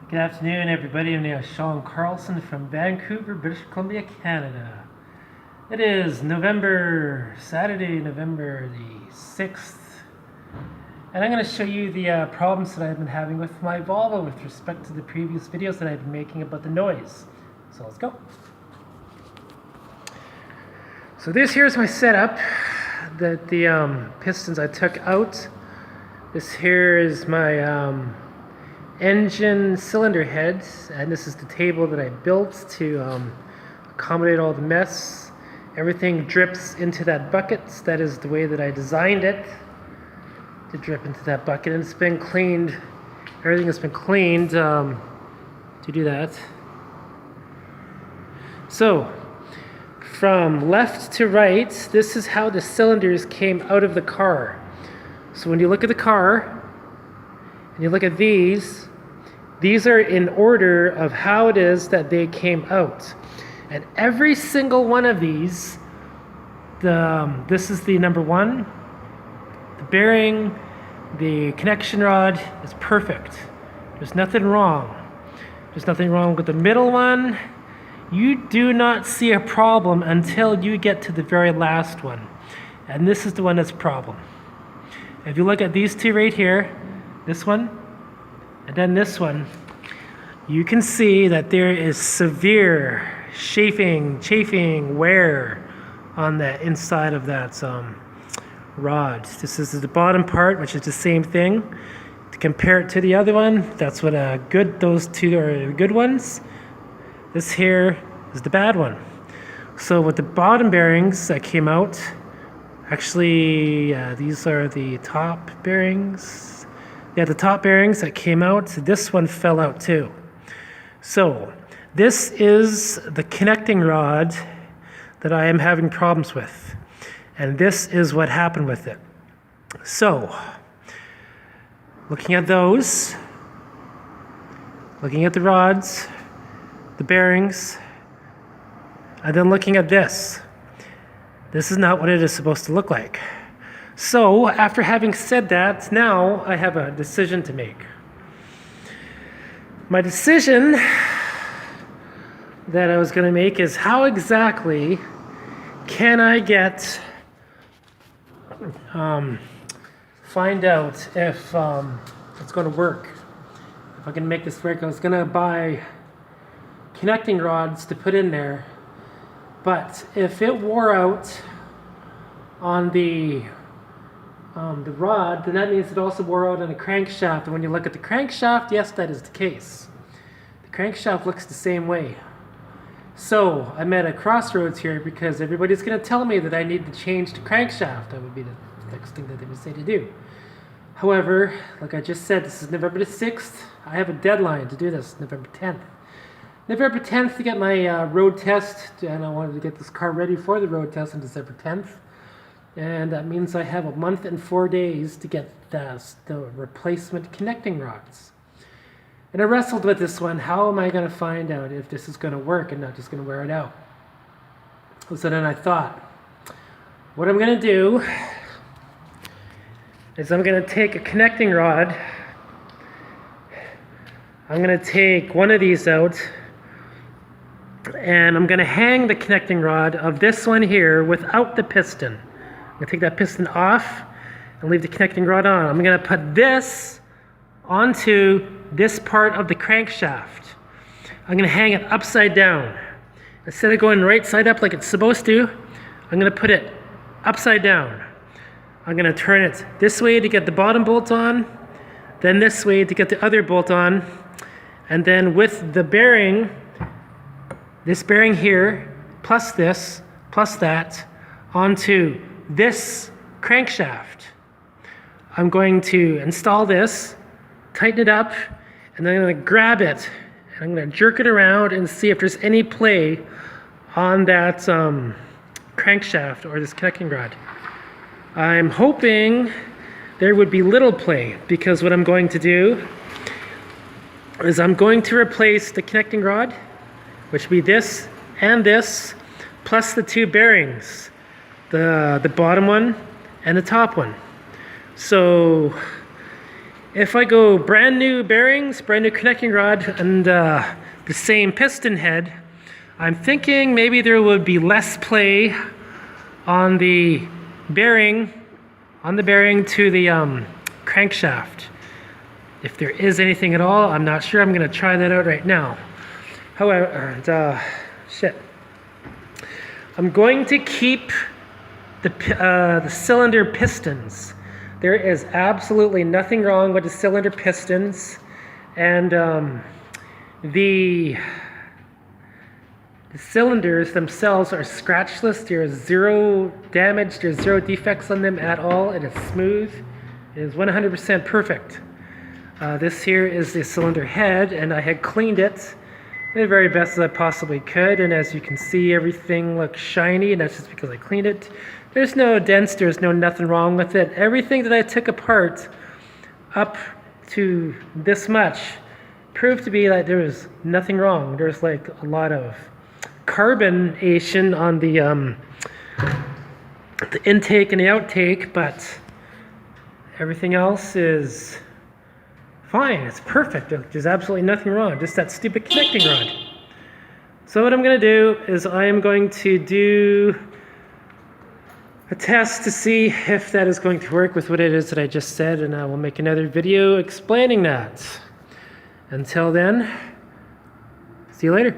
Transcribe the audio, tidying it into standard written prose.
Good afternoon, everybody. My name is Sean Carlson from Vancouver, British Columbia, Canada. It is Saturday, November the 6th, and I'm going to show you the problems that I've been having with my Volvo with respect to the previous videos that I've been making about the noise. So let's go. So here's my setup. The pistons I took out. This here is my engine cylinder heads, and this is the table that I built to accommodate all the mess. Everything drips into that bucket. That is the way that I designed it, to drip into that bucket, and it's been cleaned. Everything has been cleaned to do that. So from left to right, this is how the cylinders came out of the car. So when you look at the car and you look at these are in order of how it is that they came out. And every single one of these, this is the number one, the bearing, the connection rod is perfect. There's nothing wrong. There's nothing wrong with the middle one. You do not see a problem until you get to the very last one. And this is the one that's a problem. If you look at these two right here, this one, and then this one, you can see that there is severe chafing, wear on the inside of that rod. This is the bottom part, which is the same thing. To compare it to the other one, that's what those two are the good ones. This here is the bad one. So with the bottom bearings that came out, actually, these are the top bearings. Yeah, the top bearings that came out, this one fell out too. So this is the connecting rod that I am having problems with. And this is what happened with it. So, looking at those, looking at the rods, the bearings, and then looking at this. This is not what it is supposed to look like. So, after having said that, now I have a decision to make. My decision that I was going to make is how exactly can I find out if it's going to work. If I can make this work. I was going to buy connecting rods to put in there, but if it wore out on the rod, then that means it also wore out on the crankshaft. And when you look at the crankshaft, yes, that is the case. The crankshaft looks the same way. So I'm at a crossroads here because everybody's going to tell me that I need to change the crankshaft. That would be the next thing that they would say to do. However, like I just said, this is November the 6th. I have a deadline to do this, November 10th. November 10th to get my road test, and I wanted to get this car ready for the road test on December 10th. And that means I have a month and 4 days to get the replacement connecting rods. And I wrestled with this one. How am I going to find out if this is going to work and not just going to wear it out? So then I thought, what I'm going to do is I'm going to take a connecting rod. I'm going to take one of these out, and I'm going to hang the connecting rod of this one here without the piston. I'm going to take that piston off and leave the connecting rod on. I'm going to put this onto this part of the crankshaft. I'm going to hang it upside down. Instead of going right side up like it's supposed to, I'm going to put it upside down. I'm going to turn it this way to get the bottom bolt on, then this way to get the other bolt on, and then with the bearing, this bearing here, plus this, plus that, onto this crankshaft. I'm going to install this, tighten it up, and then I'm going to grab it, and I'm going to jerk it around and see if there's any play on that crankshaft or this connecting rod. I'm hoping there would be little play, because what I'm going to do is I'm going to replace the connecting rod, which would be this and this, plus the two bearings, the bottom one and the top one. So If I go brand new bearings, brand new connecting rod, and the same piston head, I'm thinking maybe there would be less play on the bearing to the crankshaft. If there is anything at all, I'm not sure. I'm going to try that out right now. However, I'm going to keep the cylinder pistons. There is absolutely nothing wrong with the cylinder pistons, and the cylinders themselves are scratchless. There is zero damage, there's zero defects on them at all. It is smooth, it is 100% perfect. This here is the cylinder head, and I had cleaned it the very best as I possibly could, and as you can see, everything looks shiny, and that's just because I cleaned it. There's no dents, there's nothing wrong with it. Everything that I took apart up to this much proved to be that there was nothing wrong. There's like a lot of carbonation on the intake and the outtake, but everything else is fine. It's perfect. There's absolutely nothing wrong. Just that stupid connecting rod. So what I'm going to do is I am going to do a test to see if that is going to work with what it is that I just said, and I will make another video explaining that. Until then, see you later.